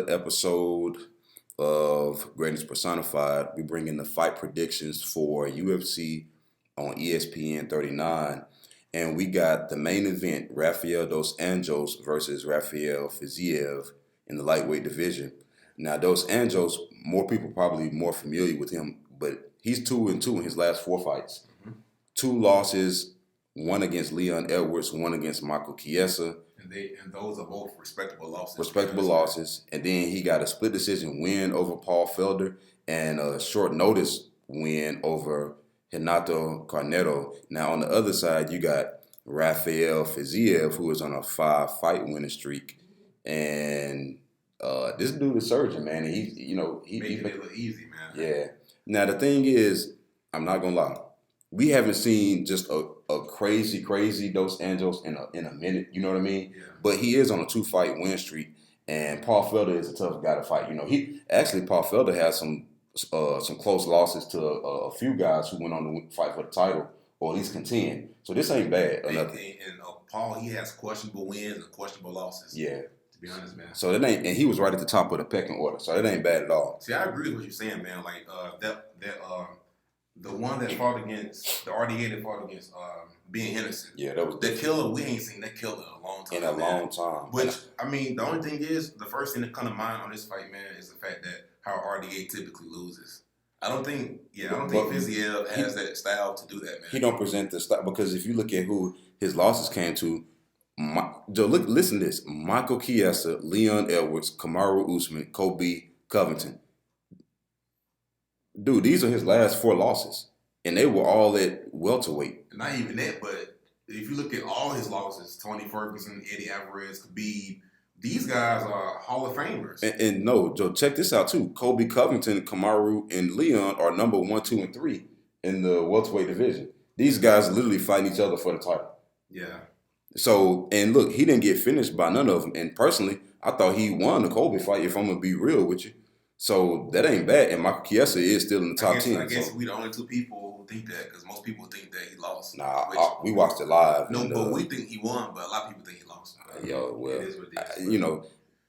another episode of Greatness Personified. We bring in the fight predictions for UFC on ESPN 39. And we got the main event, Rafael Dos Anjos versus Rafael Fiziev in the lightweight division. Now, Dos Anjos, more people probably more familiar with him, but he's 2-2 in his last 4 fights. 2 losses, one against Leon Edwards, one against Michael Chiesa. And those are both respectable losses. Respectable losses. And then he got a split decision win over Paul Felder and a short notice win over Renato Carneiro. Now, on the other side, you got Rafael Fiziev, who is on a 5-fight winning streak. And this dude is surging, man. And he making it look easy, man. Yeah. Now, the thing is, I'm not going to lie. We haven't seen just a crazy Dos Anjos in a minute. You know what I mean? Yeah. But he is on a 2-fight win streak, and Paul Felder is a tough guy to fight. You know, Paul Felder has some close losses to a few guys who went on to fight for the title or at least contend. So this ain't bad. And Paul, he has questionable wins and questionable losses. Yeah. To be honest, man. So that ain't, and he was right at the top of the pecking order. So that ain't bad at all. See, I agree with what you're saying, man. Like the one that fought against the RDA that fought against Ben Henderson. Yeah, that was the killer. We ain't seen that killer in a long time. Long time. Which I mean, the only thing is, the first thing that come to mind on this fight, man, is the fact that how RDA typically loses. I don't think Fiziev has that style to do that, man. He don't present the style because if you look at who his losses came to, listen to this: Michael Chiesa, Leon Edwards, Kamaru Usman, Kobe Covington. Dude, these are his last 4 losses, and they were all at welterweight. Not even that, but if you look at all his losses, Tony Ferguson, Eddie Alvarez, Khabib, these guys are Hall of Famers. And no, Joe, check this out too. Kobe Covington, Kamaru, and Leon are number 1, 2, and 3 in the welterweight division. These guys literally fighting each other for the title. Yeah. So, and look, he didn't get finished by none of them. And personally, I thought he won the Kobe fight, if I'm going to be real with you. So that ain't bad. And Michael Chiesa is still in the top 10. I guess we the only 2 people who think that, because most people think that he lost. Nah, we watched it live. No, but we think he won, but a lot of people think he lost.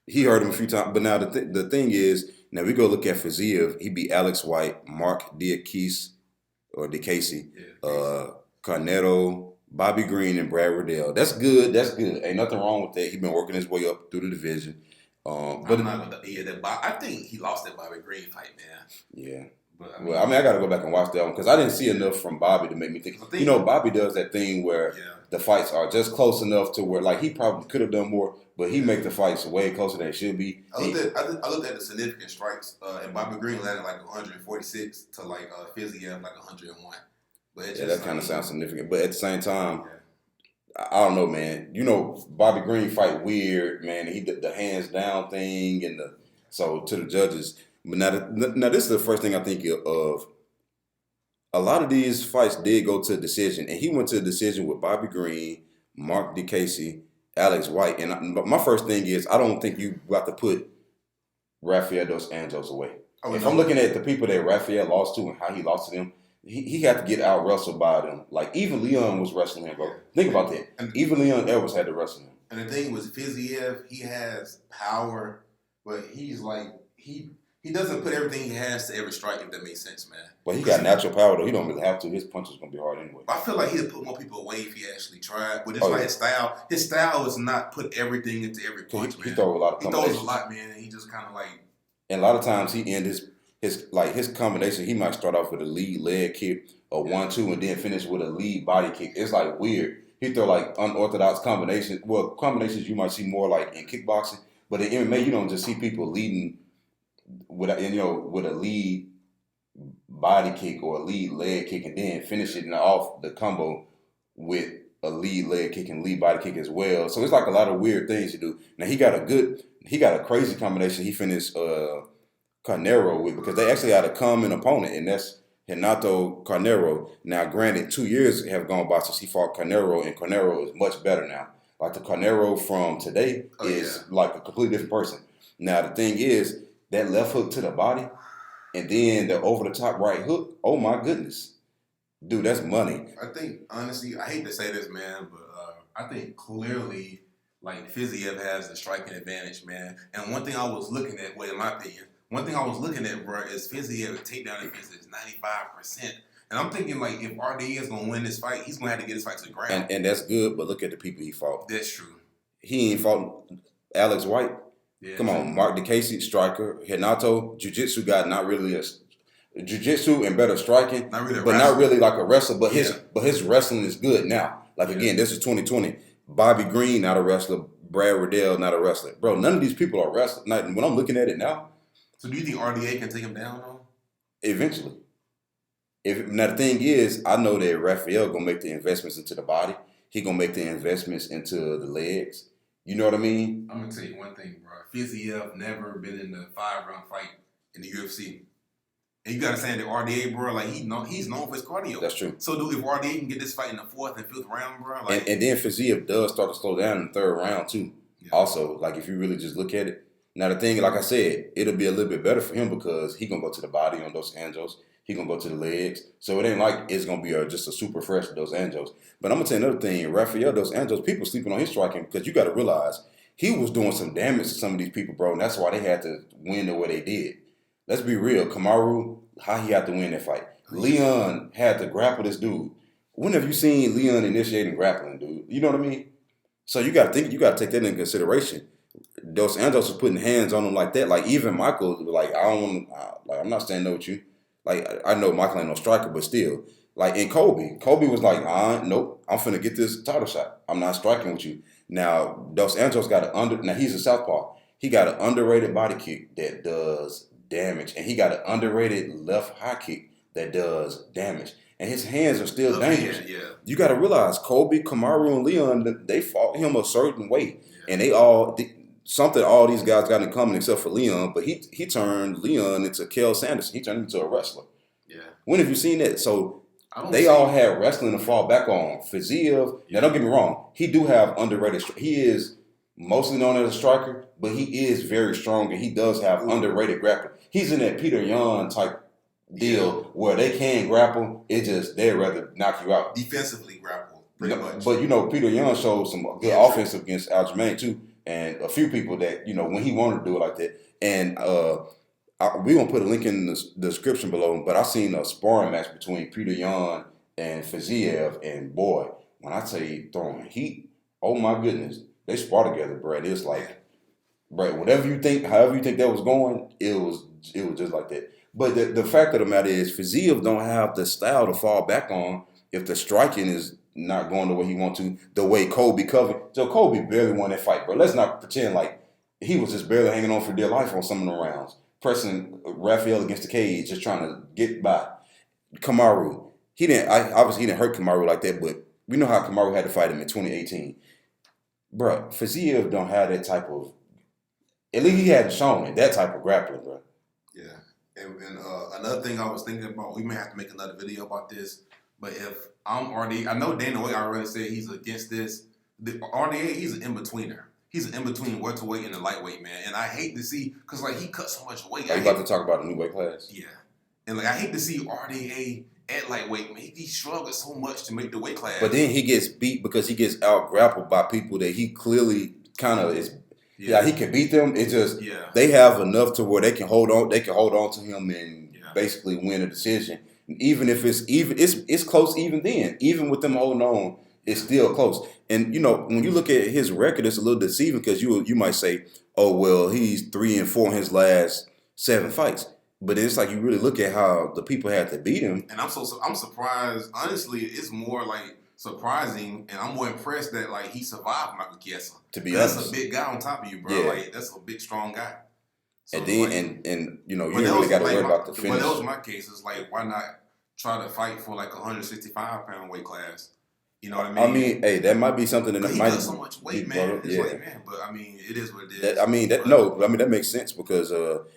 He hurt him a few times. But now the thing is, now we go look at Fiziev. He beat Alex White, Mark Diakise, Carneiro, Bobby Green, and Brad Riddell. That's good. Ain't nothing wrong with that. He's been working his way up through the division. I think he lost that Bobby Green fight, man. Yeah. But I got to go back and watch that one because I didn't see enough from Bobby to make me think. Bobby does that thing where the fights are just close enough to where, like, he probably could have done more, but he make the fights way closer than it should be. I looked at the significant strikes, and Bobby Green landed like 146 to like Fiziev like 101. But that kind of sounds significant. But at the same time, I don't know, man. Bobby Green fight weird, man. He did the hands down thing and so to the judges. But now this is the first thing I think of. A lot of these fights did go to a decision, and he went to a decision with Bobby Green, Mark Diakise, Alex White. But my first thing is, I don't think you got to put Rafael Dos Anjos away. I'm looking at the people that Rafael lost to and how he lost to them, he had to get out wrestled by them. Like, even Leon was wrestling him, bro. Think about that. Even Leon Edwards had to wrestle him. And the thing was, Fiziev, he has power, but he's like, he doesn't put everything he has to every strike, if that makes sense, man. But he got natural power, though. He don't really have to. His punch is going to be hard anyway. I feel like he'd put more people away if he actually tried. But it's his style is not put everything into every punch, man. He throws a lot of combinations. He throws a lot, man, and he just kind of like... And a lot of times he end his combination, he might start off with a lead leg kick, a 1-2, and then finish with a lead body kick. It's like weird. He throw like unorthodox combinations. Well, combinations you might see more like in kickboxing, but in MMA you don't just see people leading with a lead body kick or a lead leg kick and then finish it off the combo with a lead leg kick and lead body kick as well. So it's like a lot of weird things to do. Now he got a crazy combination. He finished Carneiro with, because they actually had a common opponent, and that's Renato Carneiro. Now, granted, 2 years have gone by since he fought Carneiro, and Carneiro is much better now. Like, the Carneiro from today is like a completely different person. Now, the thing is, that left hook to the body, and then the over-the-top right hook, oh my goodness. Dude, that's money. I think, honestly, I hate to say this, man, but I think clearly like Fiziev has the striking advantage, man. And one thing I was looking at, well, in my opinion, one thing I was looking at, bro, is Fiziev takedown defense is 95%. And I'm thinking, like, if RDA is going to win this fight, he's going to have to get this fight to the ground. And that's good, but look at the people he fought. That's true. He ain't fought Alex White. Yeah, come on, Mark DeCasey, striker. Renato, jiu-jitsu guy, not really a jiu-jitsu and better striking, not really but not really like a wrestler. But his wrestling is good now. Like again, this is 2020. Bobby Green, not a wrestler. Brad Riddell, not a wrestler. Bro, none of these people are wrestlers. When I'm looking at it now. So do you think RDA can take him down though? Eventually. Now the thing is, I know that Rafael gonna make the investments into the body. He gonna make the investments into the legs. You know what I mean? I'm gonna tell you one thing, bro. Fiziev never been in the 5-round fight in the UFC. And you gotta say that RDA, bro, like he's known for his cardio. That's true. So if RDA can get this fight in the 4th and 5th round, bro, like and then Fiziev does start to slow down in the 3rd round too. Yeah. Also, like if you really just look at it. Now the thing, like I said, it'll be a little bit better for him because he gonna go to the body on Dos Anjos. He gonna go to the legs. So it ain't like it's gonna be just a super fresh Dos Anjos. But I'm gonna tell you another thing, Rafael Dos Anjos, people sleeping on his striking because you gotta realize he was doing some damage to some of these people, bro, and that's why they had to win the way they did. Let's be real. Kamaru, how he had to win that fight. Leon had to grapple this dude. When have you seen Leon initiating grappling, dude? You know what I mean? So you gotta take that into consideration. Dos Anjos was putting hands on him like that. Like even Michael, like I'm not standing there with you. Like I know Michael ain't no striker, but still, like in Kobe was like, nope, I'm finna get this title shot. I'm not striking with you. Now Dos Anjos got now he's a southpaw. He got an underrated body kick that does damage, and he got an underrated left high kick that does damage. And his hands are still dangerous. Yeah. You got to realize Kobe, Kamaru, and Leon, they fought him a certain way, and all these guys got in common except for Leon. But he turned Leon into Kel Sanderson. He turned him into a wrestler. Yeah. When have you seen that? So they all had wrestling to fall back on. Fiziev. Now don't get me wrong, he do have underrated. He is mostly known as a striker, but he is very strong, and he does have underrated grappling. He's in that Peter Yan type deal where they can grapple. It just they'd rather knock you out. Defensively grapple, pretty much. But Peter Yan showed some good offense against Aiemann too, and a few people that when he wanted to do it like that. And we're gonna put a link in the description below. But I seen a sparring match between Peter Yan and Fiziev, and boy, when I tell you throwing heat, oh my goodness, they spar together, bro. It's like, bro, however you think that was going, it was just like that. But the fact of the matter is, Fiziev don't have the style to fall back on if the striking is not going the way he wants to, the way Kobe covered. So Kobe barely won that fight, bro. Let's not pretend like he was just barely hanging on for dear life on some of the rounds. Pressing Rafael against the cage, just trying to get by. Kamaru, he didn't hurt Kamaru like that, but we know how Kamaru had to fight him in 2018. Bro, Fiziev don't have that type of, at least he hadn't shown it, that type of grappling, bro. Yeah. And another thing I was thinking about, we may have to make another video about this, but if I'm RDA, I know Dana White already said he's against this. The RDA, he's an in-betweener. He's an in-between welterweight and a lightweight, man. And I hate to see, because, like, he cut so much weight. Are you about to talk about the new weight class? Yeah. And, like, I hate to see RDA at lightweight, man. He struggles so much to make the weight class. But then he gets beat because he gets out-grappled by people that he clearly kind of is. Yeah, he can beat them. It's just they have enough to where they can hold on. They can hold on to him and basically win a decision. Even if it's close. Even then, even with them holding on, it's still close. And when you look at his record, it's a little deceiving because you might say, oh well, he's 3-4 in his last 7 fights. But it's like you really look at how the people had to beat him. And I'm surprised. Honestly, it's more like surprising, and I'm more impressed that like he survived Michael Chiesa. To be honest, that's a big guy on top of you, bro. Yeah. Like that's a big, strong guy. So and then, and you don't really got to worry about the finish. But that was my case. It's like, why not try to fight for like 165-pound weight class? You know what I mean? I mean, hey, that might be something that might. He does so much weight, man. It's like, man, but I mean, it is what it is. That makes sense because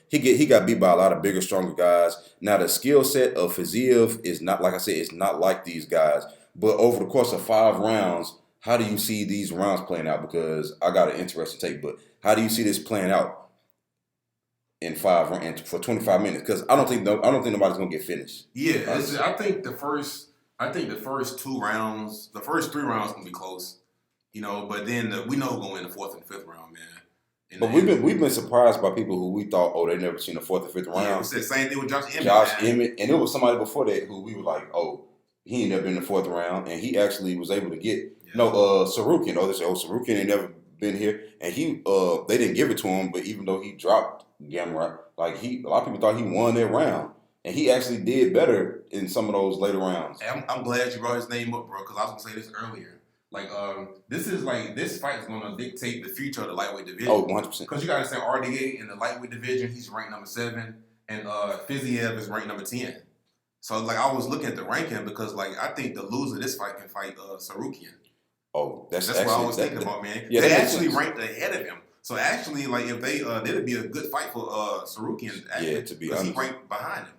he got beat by a lot of bigger, stronger guys. Now the skill set of Fiziev is not, like I said, it's not like these guys. But over the course of 5 rounds, how do you see these rounds playing out? Because I got an interesting take, but how do you see this playing out in 5 rounds for 25 minutes? Because I don't think nobody's gonna get finished. Yeah, I think the first 2 rounds, the first 3 rounds gonna be close. But then we know who's going to win the 4th and 5th round, man. But we've been surprised by people who we thought, they never seen the 4th or 5th round. Yeah, we said the same thing with Josh Emmett. And it was somebody before that who we were like, he ain't never been in the 4th round, and he actually was able to get Sarukian. They say, Sarukian ain't never been here, and they didn't give it to him, but even though he dropped Gamrot, a lot of people thought he won that round, and he actually did better in some of those later rounds. Hey, I'm glad you brought his name up, bro, because I was gonna say this earlier. This fight is gonna dictate the future of the lightweight division. 100%. Because you gotta say RDA in the lightweight division, he's ranked number 7, and Fiziev is ranked number 10. So I was looking at the ranking because I think the loser of this fight can fight Sarukian. Oh, that's what I was thinking about, man. Yeah, they actually ranked ahead of him. So actually, if they it'd be a good fight for Sarukian. Actually, to be honest, he ranked behind him.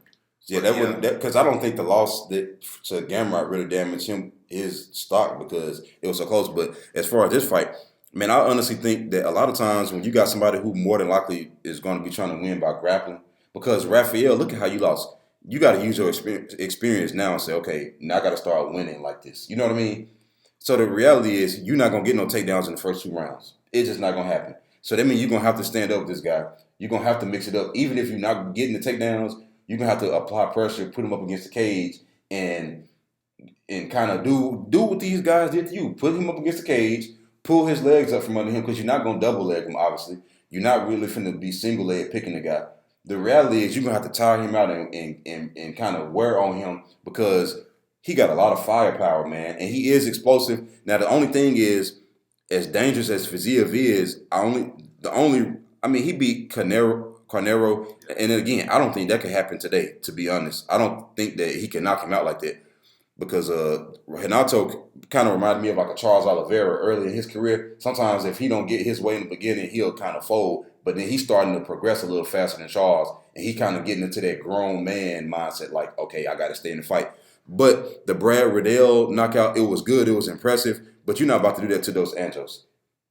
Yeah, because I don't think the loss to Gamrot really damaged his stock because it was so close. But as far as this fight, man, I honestly think that a lot of times when you got somebody who more than likely is going to be trying to win by grappling, because Rafael, look at how you lost. You got to use your experience now and say, okay, now I got to start winning like this. You know what I mean? So the reality is you're not going to get no takedowns in the first 2 rounds. It's just not going to happen. So that means you're going to have to stand up with this guy. You're going to have to mix it up. Even if you're not getting the takedowns, you're going to have to apply pressure, put him up against the cage, and kind of do what these guys did to you. Put him up against the cage, pull his legs up from under him because you're not going to double leg him, obviously. You're not really finna be single leg picking the guy. The reality is you're going to have to tire him out and kind of wear on him because he got a lot of firepower, man, and he is explosive. Now, the only thing is, as dangerous as Fiziev is, he beat Carnero, and then again, I don't think that could happen today, to be honest. I don't think that he can knock him out like that because Renato kind of reminded me of a Charles Oliveira early in his career. Sometimes if he don't get his way in the beginning, he'll kind of fold, but then he's starting to progress a little faster than Charles, and he kind of getting into that grown man mindset okay, I got to stay in the fight. But the Brad Riddell knockout, it was good, it was impressive, but you're not about to do that to Dos Anjos.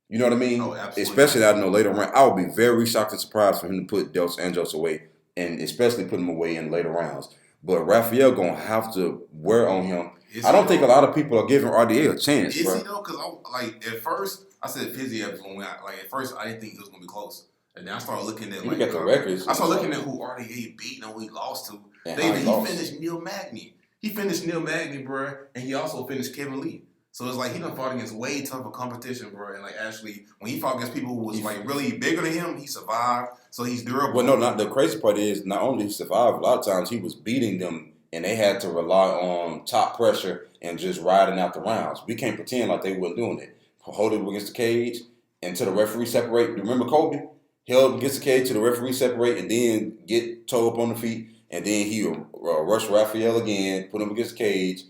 You know what I mean? Oh, absolutely. Especially out in the later round. I would be very shocked and surprised for him to put Dos Anjos away, and especially put him away in later rounds. But Rafael going to have to wear on him. I don't think a lot of people are giving RDA a chance, Is bro. he, though? Because, at first, I said Fiziev was going to win. At first, I didn't think it was going to be close. And then I started looking at, you got the records. I started looking at who RDA beat and who he lost to. He finished Neil Magny. He finished Neil Magny, bro, and he also finished Kevin Lee. So it's he done fought against way tougher competition, bro. And actually, when he fought against people who was really bigger than him, he survived. So he's durable. Well, no, not the crazy part is not only he survived, a lot of times he was beating them, and they had to rely on top pressure and just riding out the rounds. We can't pretend like they weren't doing it. Hold it against the cage until the referee separate. Remember Kobe? Held against the cage till the referee separate, and then get toe up on the feet, and then he rush Rafael again, put him against the cage,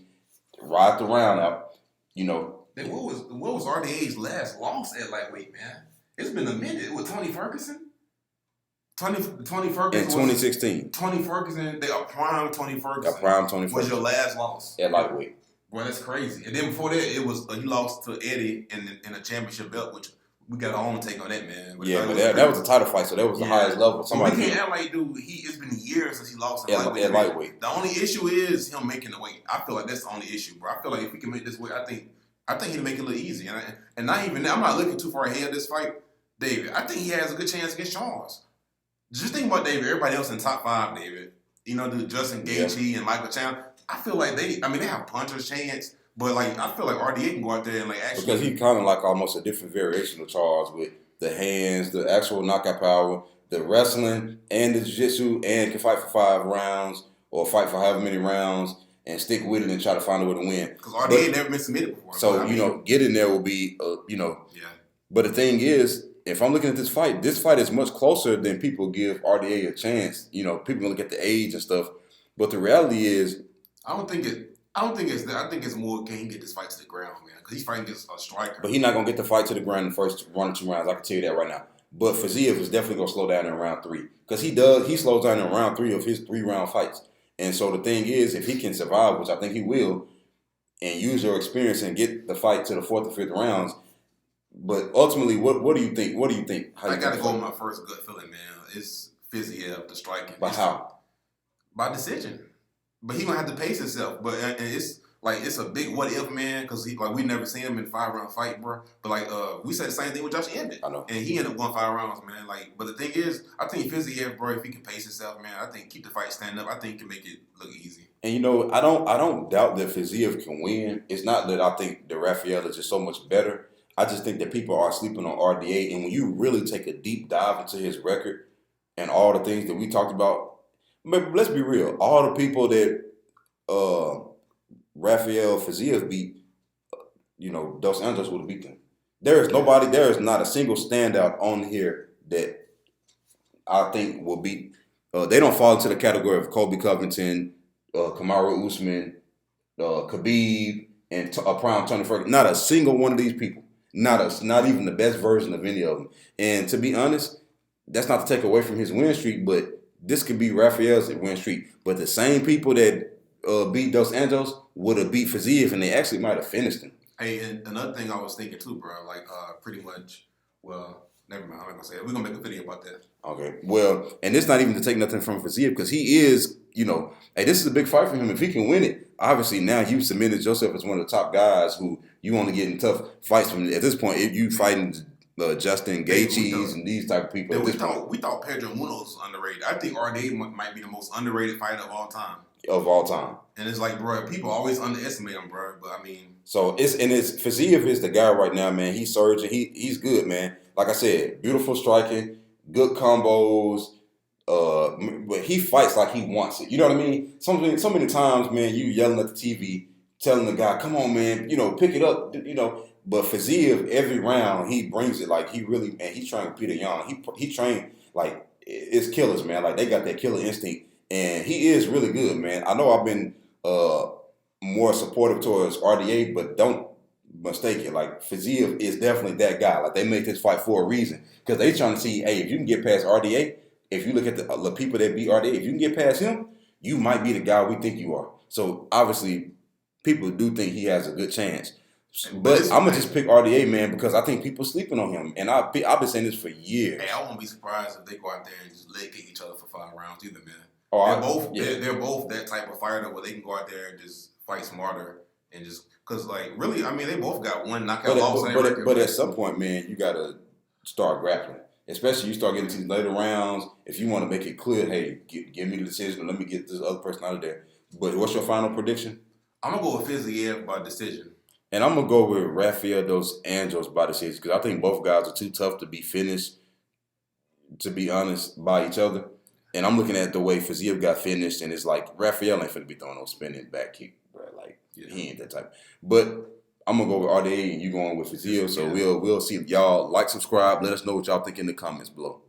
ride the round out. Then what was RDA's last loss at lightweight, man? It's been a minute with Tony Ferguson. Tony Ferguson in 2016. Tony Ferguson, a prime Tony Ferguson. A prime Tony Ferguson was your last loss at lightweight. Boy, that's crazy. And then before that, it was you lost to Eddie in a championship belt, which we got our own take on that, man. But that was a title fight, so that was the highest level. Somebody can't act like, dude, it's been years since he lost at lightweight. The only issue is him making the weight. I feel like that's the only issue, bro. I feel like if he can make this weight, I think he'll make it look easy. And not even I'm not looking too far ahead of this fight, David. I think he has a good chance against Charles. Just think about David. Everybody else in top 5, David. Justin Gaethje and Michael Chandler. I feel like they have puncher's chance. But I feel like RDA can go out there and actually, because he kind of almost a different variation of Charles with the hands, the actual knockout power, the wrestling, and the jiu-jitsu, and can fight for 5 rounds or fight for however many rounds and stick with it and try to find a way to win. Because RDA never been submitted before. So getting there will be Yeah. But the thing is, if I'm looking at this fight is much closer than people give RDA a chance. People gonna look at the age and stuff, but the reality is, I don't think it's that. I think it's more can he get this fight to the ground, man? Because he's fighting against a striker. But he's not going to get the fight to the ground in the first 1 or 2 rounds. I can tell you that right now. But Fiziev is definitely going to slow down in round 3. Because he slows down in round 3 of his 3-round fights. And so the thing is, if he can survive, which I think he will, and use your experience and get the fight to the 4th or 5th rounds. But ultimately, what do you think? What do you think? I got to go with my first gut feeling, man. It's Fiziev, the striking. By how? By decision. But he's going to have to pace himself. But it's like it's a big what if, man, because we never seen him in 5-round fight, bro. But like we said the same thing with Josh Emmett. I know. And he ended up going 5 rounds, man. Like, but the thing is, I think Fiziev, bro, if he can pace himself, man, I think keep the fight stand up. I think he can make it look easy. And you know, I don't doubt that Fiziev can win. It's not that I think that Rafael is just so much better. I just think that people are sleeping on RDA. And when you really take a deep dive into his record and all the things that we talked about, let's be real. All the people that Rafael Fiziev beat, Dos Anjos would have beat them. There is not a single standout on here that I think will beat. They don't fall into the category of Colby Covington, Kamaru Usman, Khabib, and Prime Tony Ferguson. Not a single one of these people. Not even the best version of any of them. And to be honest, that's not to take away from his win streak, but this could be Rafael's win streak. But the same people that beat Dos Anjos would have beat Fiziev, and they actually might have finished him. Hey, and another thing I was thinking too, bro, like pretty much, well, never mind, I'm not going to say it. We're going to make a video about that. Okay, well, and it's not even to take nothing from Fiziev because he is, hey, this is a big fight for him. If he can win it, obviously now you cemented yourself as one of the top guys who you want to get in tough fights from. At this point, if you fighting Justin Gaethje's and these type of people. We thought Pedro Munoz was underrated. I think RDA might be the most underrated fighter of all time. Of all time. And it's like, bro, people always underestimate him, bro. But I mean, so it's Fiziev is the guy right now, man. He's surging. He's good, man. Like I said, beautiful striking, good combos. But he fights like he wants it. You know what I mean? So many times, man, you yelling at the TV, telling the guy, "Come on, man, pick it up." But Fiziev, every round he brings it. Like he really, man, he's trying Petrosyan. He trained like it's killers, man. Like they got that killer instinct. And he is really good, man. I know I've been more supportive towards RDA, but don't mistake it. Like, Fiziev is definitely that guy. Like, they made this fight for a reason. Because they trying to see, hey, if you can get past RDA, if you look at the people that beat RDA, if you can get past him, you might be the guy we think you are. So, obviously, people do think he has a good chance. But I'm going to just pick RDA, man, because I think people sleeping on him. And I've been saying this for years. Hey, I won't be surprised if they go out there and just leg kick each other for 5 rounds either, man. They're both that type of fighter where they can go out there and just fight smarter and just because like really, I mean they both got one knockout loss. But at some point, man, you gotta start grappling. Especially you start getting to these later rounds. If you want to make it clear, hey, give me the decision and let me get this other person out of there. But what's your final prediction? I'm gonna go with Fiziev by decision. And I'm gonna go with Rafael Dos Anjos by decision because I think both guys are too tough to be finished. To be honest, by each other. And I'm looking at the way Fiziev got finished, and it's like Rafael ain't finna be throwing no spinning back kick, bro. Like he ain't that type. But I'm gonna go with RDA, and you going with Fiziev. So we'll see if y'all like, subscribe, let us know what y'all think in the comments below.